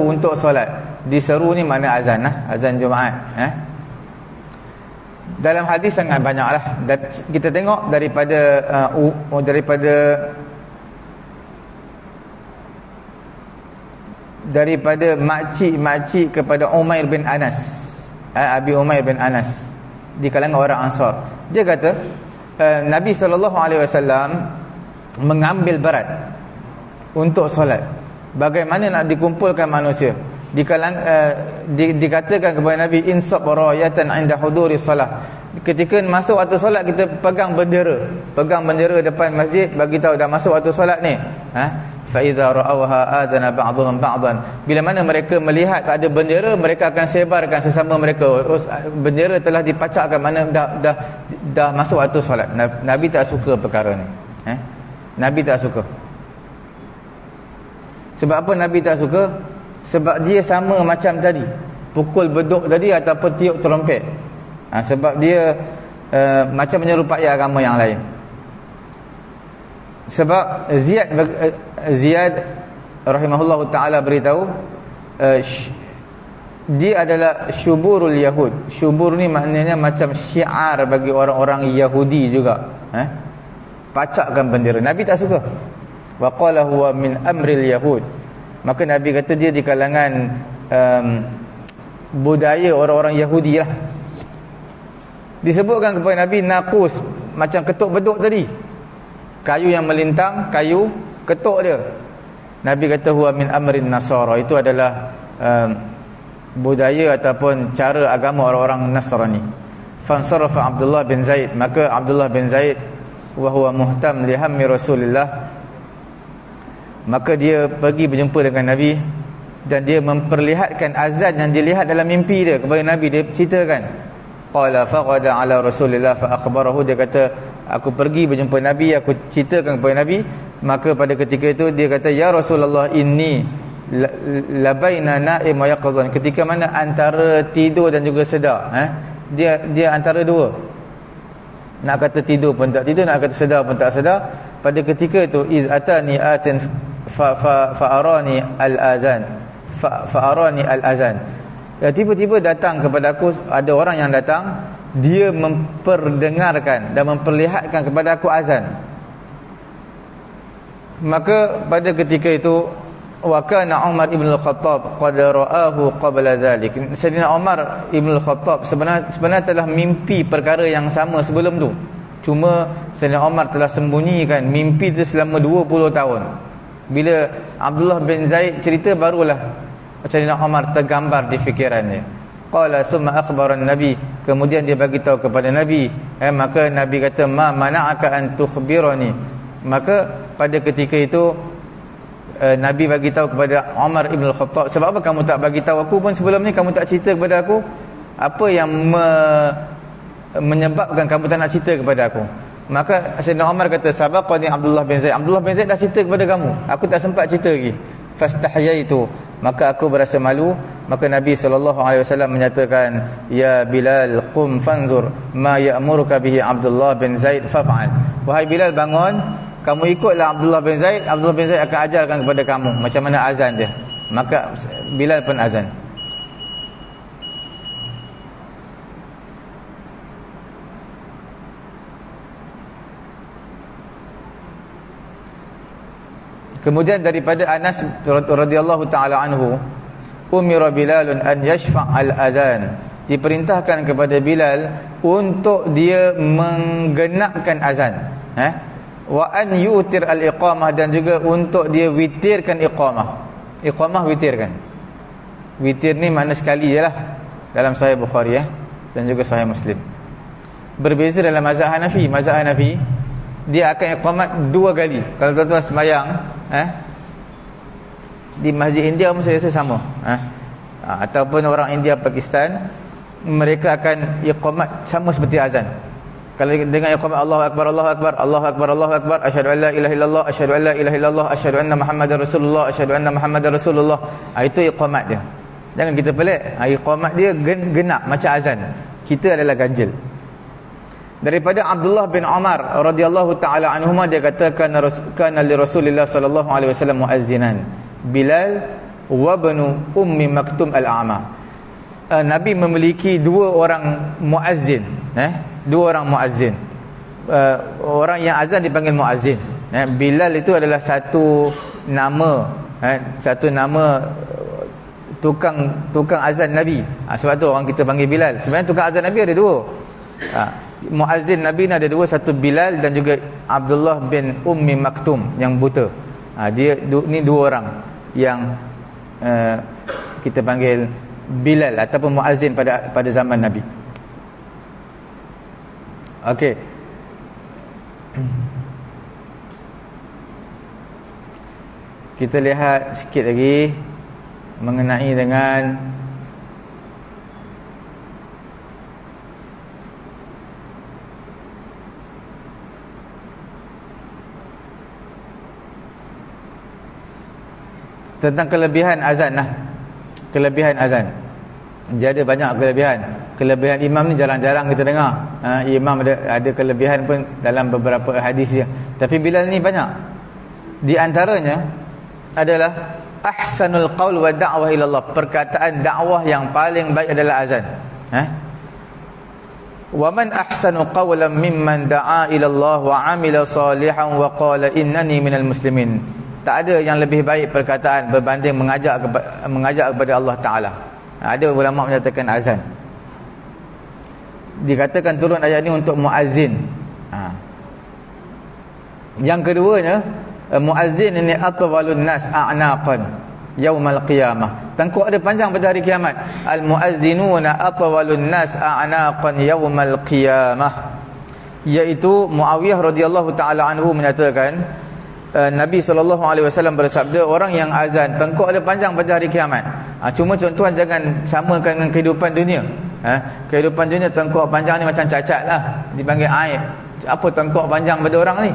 untuk solat. Diseru ni makna azan azan Jumaat. Dalam hadis sangat banyaklah. Dan kita tengok daripada makcik kepada Umair bin Anas, Abi Umair bin Anas, di kalangan orang Ansar. Dia kata Nabi SAW mengambil berat untuk solat. Bagaimana nak dikumpulkan manusia? Dikatakan kepada Nabi, insab rayatan inda huduri salah. Ketika masuk waktu solat, kita pegang bendera depan masjid, bagi tahu dah masuk waktu solat ni. Fa idza ra'awha adana ba'dhum ba'dan. Bila mana mereka melihat ada bendera, mereka akan sebarkan sesama mereka. Bendera telah dipacakkan, mana dah masuk waktu solat. Nabi tak suka perkara ni. Nabi tak suka. Sebab apa Nabi tak suka? Sebab dia sama macam tadi, pukul beduk tadi ataupun tiup trompet. Sebab dia macam menyerupai agama yang lain. Sebab Ziyad rahimahullahu ta'ala beritahu, dia adalah syuburul Yahud. Syubur ni maknanya macam syiar bagi orang-orang Yahudi juga. Pacakkan bendera. Nabi tak suka. Wa qala huwa min amril Yahud. Maka Nabi kata dia di kalangan budaya orang-orang Yahudi lah. Disebutkan kepada Nabi naqus, macam ketuk beduk tadi, kayu yang melintang, kayu ketuk dia. Nabi kata huwa min amrin nasara. Itu adalah budaya ataupun cara agama orang-orang Nasrani. Fansarafa Abdullah bin Zaid. Maka Abdullah bin Zaid wa huwa muhtam li hammi Rasulillah, maka dia pergi berjumpa dengan Nabi dan dia memperlihatkan azan yang dilihat dalam mimpi dia kepada Nabi. Dia ceritakan, qala faqada ala Rasulillah fa akhbarahu. Dia kata, aku pergi berjumpa Nabi, aku ceritakan kepada Nabi. Maka pada ketika itu dia kata, ya Rasulullah, inni labaina naim wa yaqzan. Ketika mana antara tidur dan juga sedar, dia antara dua. Nak kata tidur pun tak tidur, nak kata sedar pun tak sedar. Pada ketika itu, iz atani atin fa arani al-azan, fa arani al-azan. Tiba-tiba datang kepada aku, ada orang yang datang, dia memperdengarkan dan memperlihatkan kepada aku azan. Maka pada ketika itu, wa kana Umar ibn al-Khattab qad ra'ahu qabla zalik. Sayyidina Umar ibn al-Khattab sebenarnya telah mimpi perkara yang sama sebelum tu. Cuma Sayyidina Umar telah sembunyikan mimpi itu selama 20 tahun. Bila Abdullah bin Zaid cerita, barulah Sayyidina Umar tergambar di fikirannya. Qala summa akhbara an-nabi. Kemudian dia bagi tahu kepada Nabi. Maka Nabi kata, ma mana'aka an tukhbirani. Maka pada ketika itu Nabi bagi tahu kepada Umar ibn al-Khattab, sebab apa kamu tak bagi tahu aku pun sebelum ni, kamu tak cerita kepada aku? Apa yang menyebabkan kamu tak nak cerita kepada aku? Maka Sayyidina Umar kata, sabaqani Abdullah bin Zaid. Abdullah bin Zaid dah cerita kepada kamu, aku tak sempat cerita lagi. Fastahyaitu, maka aku berasa malu. Maka Nabi SAW menyatakan, ya Bilal, qum fanzur ma ya'muruka bihi Abdullah bin Zaid faf'al. Wahai Bilal, bangun, kamu ikutlah Abdullah bin Zaid. Abdullah bin Zaid akan ajarkan kepada kamu macam mana azan dia. Maka Bilal pun azan. Kemudian daripada Anas radhiyallahu taala anhu, umira Bilalun an yashfa' al-adhan, diperintahkan kepada Bilal untuk dia menggenapkan azan, wa an yutir al-iqamah, dan juga untuk dia witirkan iqamah witirkan. Witir ni makna sekali je lah dalam Sahih Bukhari dan juga Sahih Muslim. Berbeza dalam mazhab Hanafi. Mazhab Hanafi dia akan iqamat 2 kali. Kalau tuan-tuan sembahyang di masjid India pun saya rasa sama, ataupun orang India Pakistan, mereka akan iqamat sama seperti azan. Kalau dengan iqamat Allahu akbar Allahu akbar Allahu akbar Allahu akbar, asyhadu an la ilaha illallah asyhadu an la ilaha illallah asyhadu anna muhammadar rasulullah asyhadu anna muhammadar rasulullah, itu iqamat dia. Jangan kita pelik, iqamat dia genap macam azan, kita adalah ganjil. Daripada Abdullah bin Umar radhiyallahu taala anhuma, dia katakan kana li Rasulillah sallallahu alaihi wasallam muazzinan Bilal wa ibnu ummi Maktum al-a'ma. Nabi memiliki 2 orang muazzin, 2 orang muazzin. Orang yang azan dipanggil muazzin. Bilal itu adalah satu nama, satu nama tukang azan Nabi. Sebab tu orang kita panggil Bilal. Sebenarnya tukang azan Nabi ada 2. Muazzin Nabi ni ada 2, satu Bilal dan juga Abdullah bin Ummi Maktum yang buta. Dia ni 2 orang yang kita panggil Bilal ataupun muazzin pada zaman Nabi. Okey. Kita lihat sikit lagi mengenai dengan tentang kelebihan azan lah. Kelebihan azan. Jadi ada banyak kelebihan. Kelebihan imam ni jarang-jarang kita dengar. Imam ada kelebihan pun dalam beberapa hadis dia. Tapi Bilal ni banyak. Di antaranya adalah ahsanul qaul wa da'wah ila Allah. Perkataan dakwah yang paling baik adalah azan. Wa man ahsanu qawlan mimman da'a ila Allah wa 'amila salihan wa qala innani minal muslimin. Tak ada yang lebih baik perkataan berbanding mengajak kepada Allah Ta'ala. Ada ulama menyatakan azan. Dikatakan turun ayat ni untuk muazzin. Yang keduanya, muazzin ini atwalun nas a'naqan yaumal qiyamah. Tengkuk ada panjang pada hari kiamat. Al muazzinuna atwalun nas a'naqan yaumal qiyamah. Iaitu Muawiyah radhiyallahu taala anhu menyatakan, Nabi SAW bersabda, orang yang azan tengkuk ada panjang pada hari kiamat. Cuma tuan-tuan jangan samakan dengan kehidupan dunia. Kehidupan dunia tengkuk panjang ni macam cacat lah, dipanggil aib. Apa tengkuk panjang pada orang ni?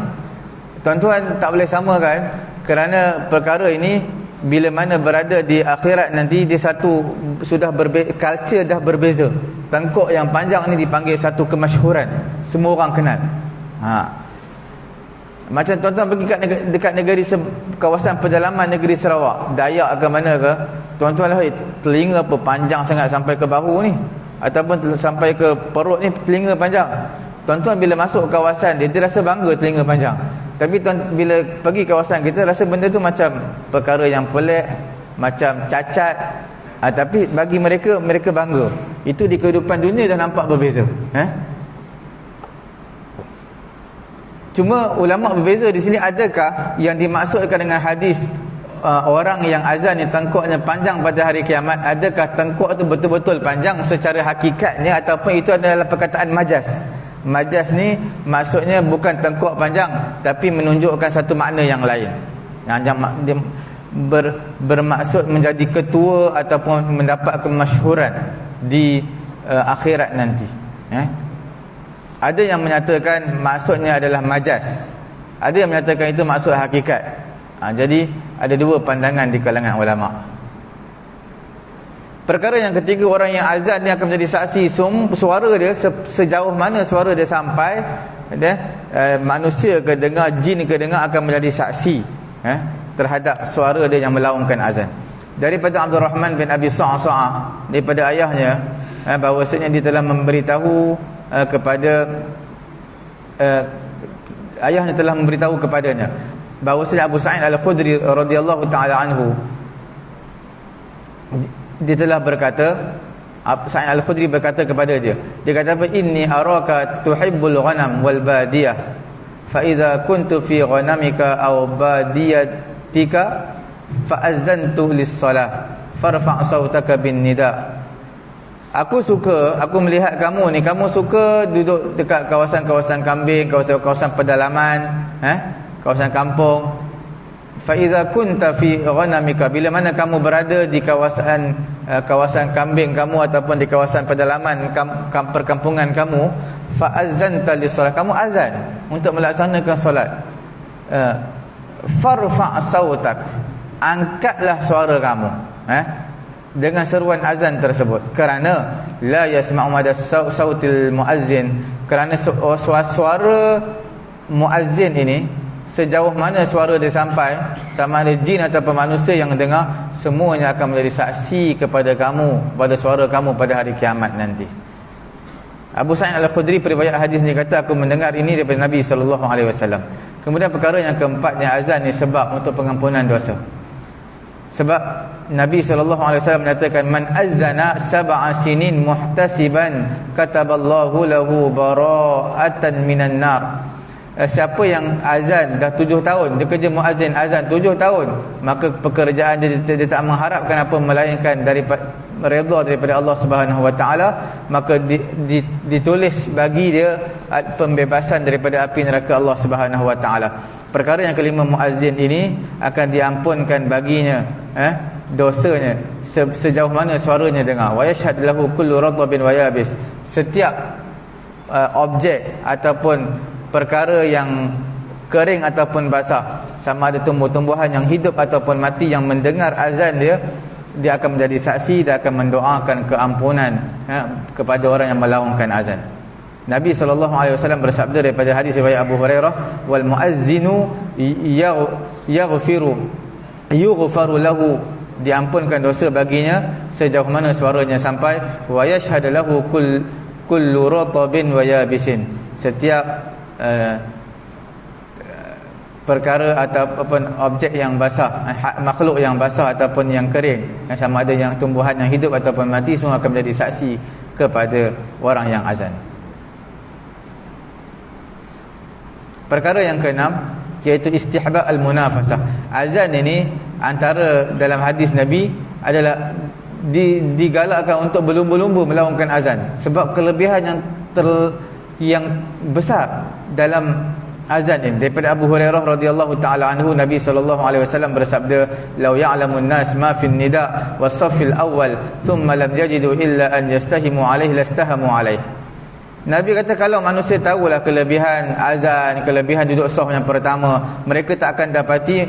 Tuan-tuan tak boleh samakan, kerana perkara ini bila mana berada di akhirat nanti, dia satu sudah culture dah berbeza. Tengkuk yang panjang ni dipanggil satu kemasyhuran, semua orang kenal. Macam tuan-tuan pergi dekat negeri kawasan pedalaman negeri Sarawak, Dayak ke mana ke, tuan-tuan lah, telinga apa panjang sangat sampai ke bahu ni, ataupun sampai ke perut ni, telinga panjang. Tuan-tuan bila masuk kawasan dia rasa bangga telinga panjang. Tapi bila pergi kawasan kita, rasa benda tu macam perkara yang pelik, macam cacat. Tapi bagi mereka bangga. Itu di kehidupan dunia dah nampak berbeza. Cuma ulama berbeza di sini, adakah yang dimaksudkan dengan hadis orang yang azan ni tengkuknya panjang pada hari kiamat, adakah tengkuk tu betul-betul panjang secara hakikatnya, ataupun itu adalah perkataan majaz? Majaz ni maksudnya bukan tengkuk panjang, tapi menunjukkan satu makna yang lain, yang dia bermaksud menjadi ketua ataupun mendapat kemasyhuran di akhirat nanti. Ada yang menyatakan maksudnya adalah majaz, ada yang menyatakan itu maksud hakikat. Jadi ada 2 pandangan di kalangan ulama. Perkara yang ketiga, orang yang azan dia akan menjadi saksi. Suara dia sejauh mana suara dia sampai, manusia ke dengar, jin ke dengar, akan menjadi saksi terhadap suara dia yang melaungkan azan. Daripada Abdul Rahman bin Abi Sa'sa'ah, daripada ayahnya, bahawasanya dia telah memberitahu ayahnya telah memberitahu kepadanya, bahawasanya Abu Sa'id Al-Khudri radhiyallahu taala anhu, dia telah berkata, Abu Sa'id Al-Khudri berkata kepada dia kata apa, inni araka tuhibbul ghanam wal badiyah, fa idza kuntu fi ghanamika aw badiyatika fa azantu lis-salah farfa' sautaka bin nida. Aku melihat kamu ni, kamu suka duduk dekat kawasan-kawasan kambing, kawasan-kawasan pedalaman, kawasan kampung. Fa iza kunta fi ghanamika, bila mana kamu berada di kawasan kambing kamu ataupun di kawasan pedalaman perkampungan kamu, fa azanta lis-salat, kamu azan untuk melaksanakan solat. Farfa' sautak, angkatlah suara kamu dengan seruan azan tersebut, kerana la yasma'u mada sautil muazzin, kerana suara muazzin ini, sejauh mana suara dia sampai, sama ada jin ataupun manusia yang dengar, semuanya akan menjadi saksi kepada kamu, kepada suara kamu pada hari kiamat nanti. Abu Sa'id Al-Khudri periwayat hadis ni kata, aku mendengar ini daripada Nabi SAW. Kemudian perkara yang keempatnya, azan ni sebab untuk pengampunan dosa. Sebab Nabi SAW menyatakan, man azzana sab'a sinin muhtasiban kataballahu lahu bara'atan minan nar. Siapa yang azan dah 7 tahun, dia kerja muazzin azan 7 tahun, maka pekerjaan dia tak mengharapkan apa melainkan redha daripada Allah Subhanahu Wa Taala, maka ditulis bagi dia pembebasan daripada api neraka Allah Subhanahu Wa Taala. Perkara yang kelima, muazzin ini akan diampunkan baginya dosanya sejauh mana suaranya dengar. Wa yashhad lahu kullu radabin wa yabis, setiap objek ataupun perkara yang kering ataupun basah, sama ada tumbuh-tumbuhan yang hidup ataupun mati, yang mendengar azan dia akan menjadi saksi, dia akan mendoakan keampunan kepada orang yang melaungkan azan. Nabi SAW bersabda daripada hadis riwayat Abu Hurairah, wal muazzinu yughfaru lahu, diampunkan dosa baginya sejauh mana suaranya sampai. Wa yashhadu lahu kullu ratabin wa yabisin, setiap perkara ataupun objek yang basah, makhluk yang basah ataupun yang kering, sama ada yang tumbuhan yang hidup ataupun mati, semua akan menjadi saksi kepada orang yang azan. Perkara yang keenam, iaitu istihbab al-munafasah. Azan ini antara dalam hadis Nabi adalah digalakkan untuk berlumba-lumba melaungkan azan, sebab kelebihan yang besar dalam azan ini. Daripada Abu Hurairah radhiyallahu taala anhu, Nabi SAW bersabda, "Lau ya'lamun nas ma fi nida was saffil awwal thumma lam yajidu illa an yastahimu alaihi lastahamu alaihi." Nabi kata, kalau manusia tahulah kelebihan azan, kelebihan duduk saf yang pertama, mereka tak akan dapati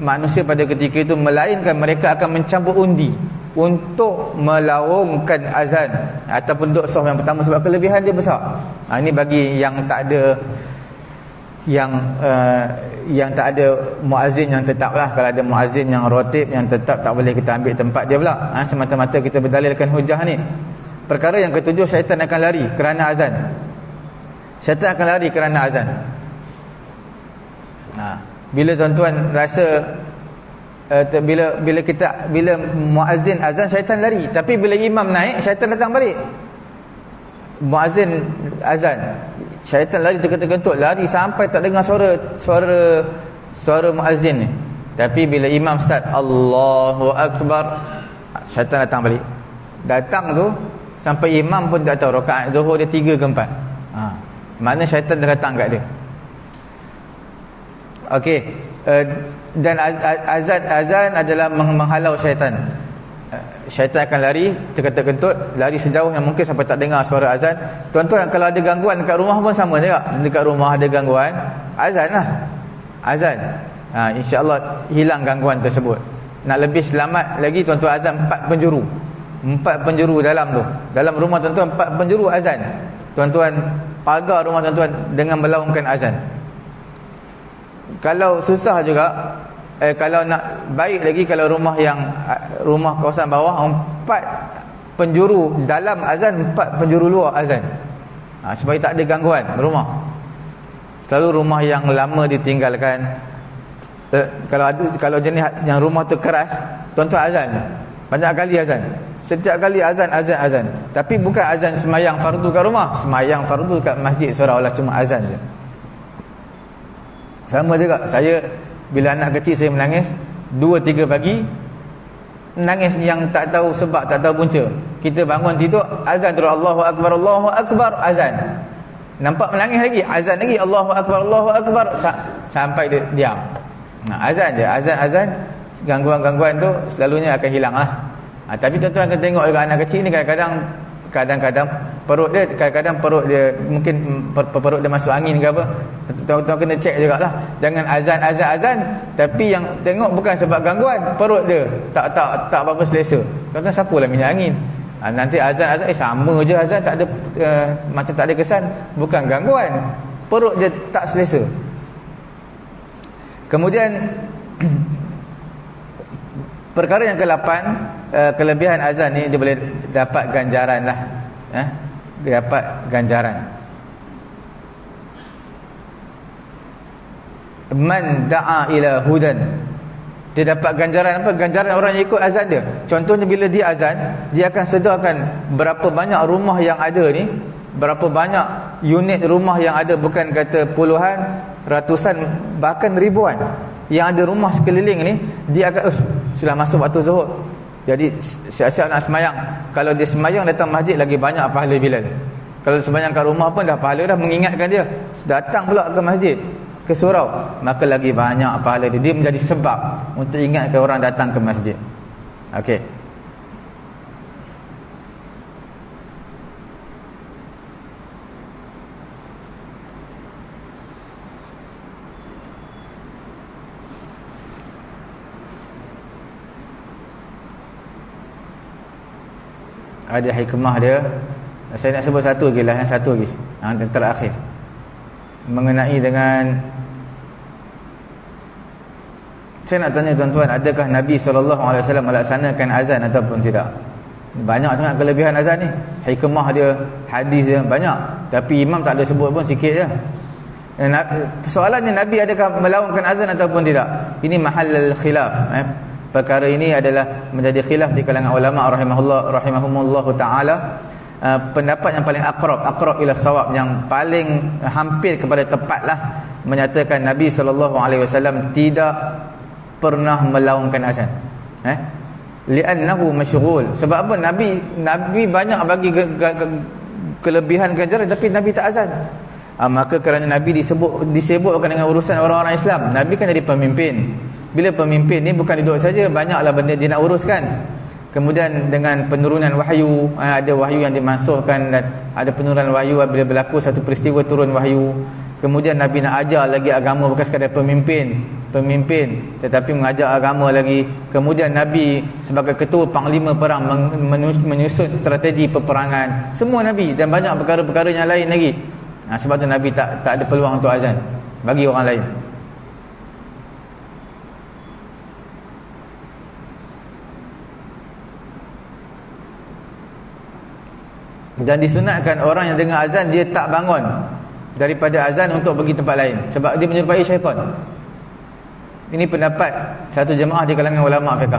manusia pada ketika itu, melainkan mereka akan mencampur undi untuk melaungkan azan ataupun duduk saf yang pertama, sebab kelebihan dia besar. Ini bagi yang tak ada yang tak ada muazzin yang tetap lah. Kalau ada muazzin yang rotib, yang tetap, tak boleh kita ambil tempat dia pula. Semata-mata kita berdalilkan hujah ni. Perkara yang ketujuh, syaitan akan lari kerana azan. Syaitan akan lari kerana azan. Bila tuan-tuan rasa bila muazzin azan, syaitan lari. Tapi bila imam naik, syaitan datang balik. Muazzin azan, syaitan lari terkentut-kentut, lari sampai tak dengar suara muazzin ni. Tapi bila imam start Allahu Akbar, syaitan datang balik. Datang tu sampai imam pun tak tahu rakaat zuhur dia 3 ke 4. Mana syaitan dah datang kat dia. Okey, dan azan adalah menghalau syaitan. Syaitan akan lari terkentut-kentut, lari sejauh yang mungkin sampai tak dengar suara azan. Tuan-tuan, kalau ada gangguan dekat rumah pun sama juga. Dekat rumah ada gangguan, azan lah. Azan. InsyaAllah hilang gangguan tersebut. Nak lebih selamat lagi, tuan-tuan, azan 4 penjuru. 4 penjuru dalam tu. Dalam rumah tuan-tuan 4 penjuru azan. Tuan-tuan pagar rumah tuan-tuan dengan melaungkan azan. Kalau susah juga, kalau nak baik lagi, kalau rumah kawasan bawah 4 penjuru dalam azan, 4 penjuru luar azan. Supaya tak ada gangguan rumah. Selalu rumah yang lama ditinggalkan, Kalau jenis yang rumah tu keras, tuan-tuan azan. Banyak kali azan. Setiap kali azan. Tapi bukan azan semayang fardu kat rumah. Semayang fardu kat masjid seolah-olah cuma azan je. Sama juga, saya bila anak kecil saya menangis 2-3 pagi, nangis yang tak tahu sebab, tak tahu punca. Kita bangun tidur, azan terus, Allahu Akbar, azan. Nampak menangis lagi, azan lagi, Allahu Akbar, sampai dia diam. Azan je, azan. Gangguan-gangguan tu selalunya akan hilang lah. Tapi tuan-tuan akan tengok juga anak kecil ni kadang-kadang perut dia mungkin perut dia masuk angin ke apa. Tuan-tuan kena cek jugalah. Jangan azan tapi yang tengok bukan sebab gangguan, perut dia tak apa-apa selesa. Tuan-tuan siapalah minyak angin. Nanti azan sama je azan, tak ada macam tak ada kesan, bukan gangguan, perut dia tak selesa. Kemudian perkara yang ke-8, kelebihan azan ni dia boleh dapat ganjaran lah. Dia dapat ganjaran. Man da'a ila hudan. Dia dapat ganjaran apa? Ganjaran orang yang ikut azan dia. Contohnya bila dia azan, dia akan sedarkan berapa banyak rumah yang ada ni, berapa banyak unit rumah yang ada, bukan kata puluhan, ratusan, bahkan ribuan yang ada rumah sekeliling ni. Dia akan sudah masuk waktu zuhur, jadi siap-siap nak semayang. Kalau dia semayang datang masjid, lagi banyak pahala Bilal. Kalau semayang kat rumah pun dah pahala dah, mengingatkan dia. Datang pula ke masjid, ke surau, maka lagi banyak pahala dia. Dia menjadi sebab untuk ingatkan orang datang ke masjid. Okey. Ada hikmah dia. Saya nak sebut satu lagi lah, satu lagi yang terakhir, mengenai dengan, saya nak tanya tuan-tuan, adakah Nabi SAW melaksanakan azan ataupun tidak? Banyak sangat kelebihan azan ni, hikmah dia, hadis dia banyak, tapi imam tak ada sebut pun, sikit je. Soalannya, Nabi adakah melaungkan azan ataupun tidak? Ini mahal khilaf. Perkara ini adalah menjadi khilaf di kalangan ulama rahimahumullah taala. Pendapat yang paling aqrab ila sawab, yang paling hampir kepada tepatlah, menyatakan Nabi SAW tidak pernah melaungkan azan. Li'annahu masyghul. Sebab apa? Nabi banyak bagi kelebihan ganjaran, tapi Nabi tak azan. Maka kerana Nabi disebutkan dengan urusan orang-orang Islam. Nabi kan jadi pemimpin. Bila pemimpin ni bukan duduk saja, banyaklah benda dia nak uruskan. Kemudian dengan penurunan wahyu, ada wahyu yang dimasukkan, dan ada penurunan wahyu bila berlaku satu peristiwa turun wahyu. Kemudian Nabi nak ajar lagi agama, bukan sekadar pemimpin, tetapi mengajar agama lagi. Kemudian Nabi sebagai ketua panglima perang menyusun strategi peperangan. Semua Nabi, dan banyak perkara-perkara yang lain lagi. Sebab tu Nabi tak ada peluang untuk azan bagi orang lain. Dan disunatkan orang yang dengar azan, dia tak bangun daripada azan untuk pergi tempat lain, sebab dia menyerupai syaitan. Ini pendapat satu jemaah di kalangan ulama fiqh,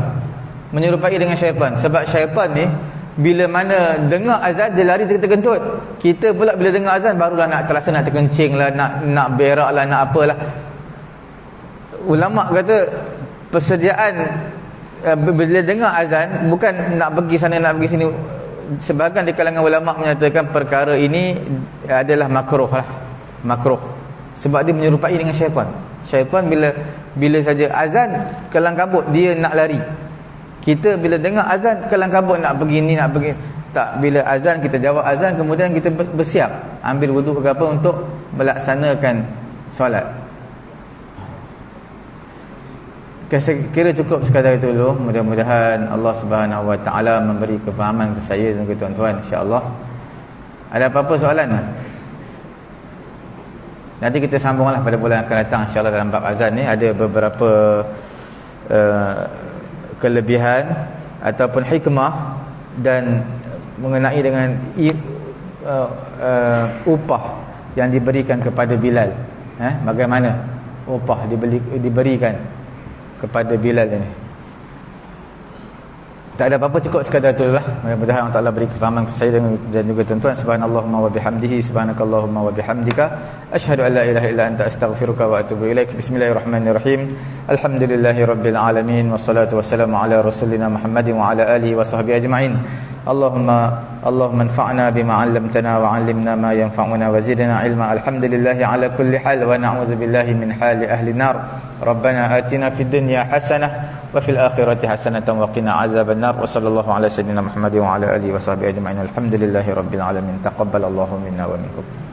menyerupai dengan syaitan. Sebab syaitan ni bila mana dengar azan, dia lari terkentut. Kita pula bila dengar azan, barulah nak terasa nak terkencing lah, nak berak lah, nak apalah. Ulama kata persediaan bila dengar azan, bukan nak pergi sana nak pergi sini. Sebahagian di kalangan ulama menyatakan perkara ini adalah makruh lah, makruh, sebab dia menyerupai dengan syaitan. Syaitan bila saja azan, kelang kabut dia nak lari. Kita bila dengar azan, kelang kabut nak pergi ni, nak pergi. Tak, bila azan kita jawab azan, kemudian kita bersiap, ambil wuduk ke apa untuk melaksanakan solat. Saya kira cukup sekadar itu dulu. Mudah-mudahan Allah Subhanahu Wa Taala memberi kefahaman kepada saya dan kepada tuan-tuan, insya-Allah. Ada apa-apa soalan? Nanti kita sambunglah pada bulan akan datang, insya-Allah. Dalam bab azan ni ada beberapa kelebihan ataupun hikmah, dan mengenai dengan upah yang diberikan kepada Bilal. Bagaimana upah diberikan kepada Bilal ini. Tak ada apa-apa, cukup sekadar itulah. Mudah-mudahan Allah Taala beri kefahaman kepada saya dan juga tuan-tuan. Subhanallahumma wa bihamdihi, subhanakallahumma wa bihamdika, asyhadu an la ilaha illa anta, astaghfiruka wa atubu ilaik. Bismillahirrahmanirrahim. Alhamdulillahirabbil alamin, wassalatu wassalamu ala rasulina Muhammadin wa ala alihi wa sahbihi ajma'in. Allahumma anfa'na bima 'allamtana wa 'allimna ma yanfa'una wa zidna 'ilma. Alhamdulillahi ala kulli hal wa na'udzu billahi min hali ahli nar. Rabbana atina fid dunya hasanah wa fil akhirati hasanatan wa qina azabannar. Wa sallallahu ala sayyidina Muhammadin wa ala alihi wa sahbihi ajma'in. Alhamdulillahi rabbil alamin. Taqabbalallahu minna wa minkum.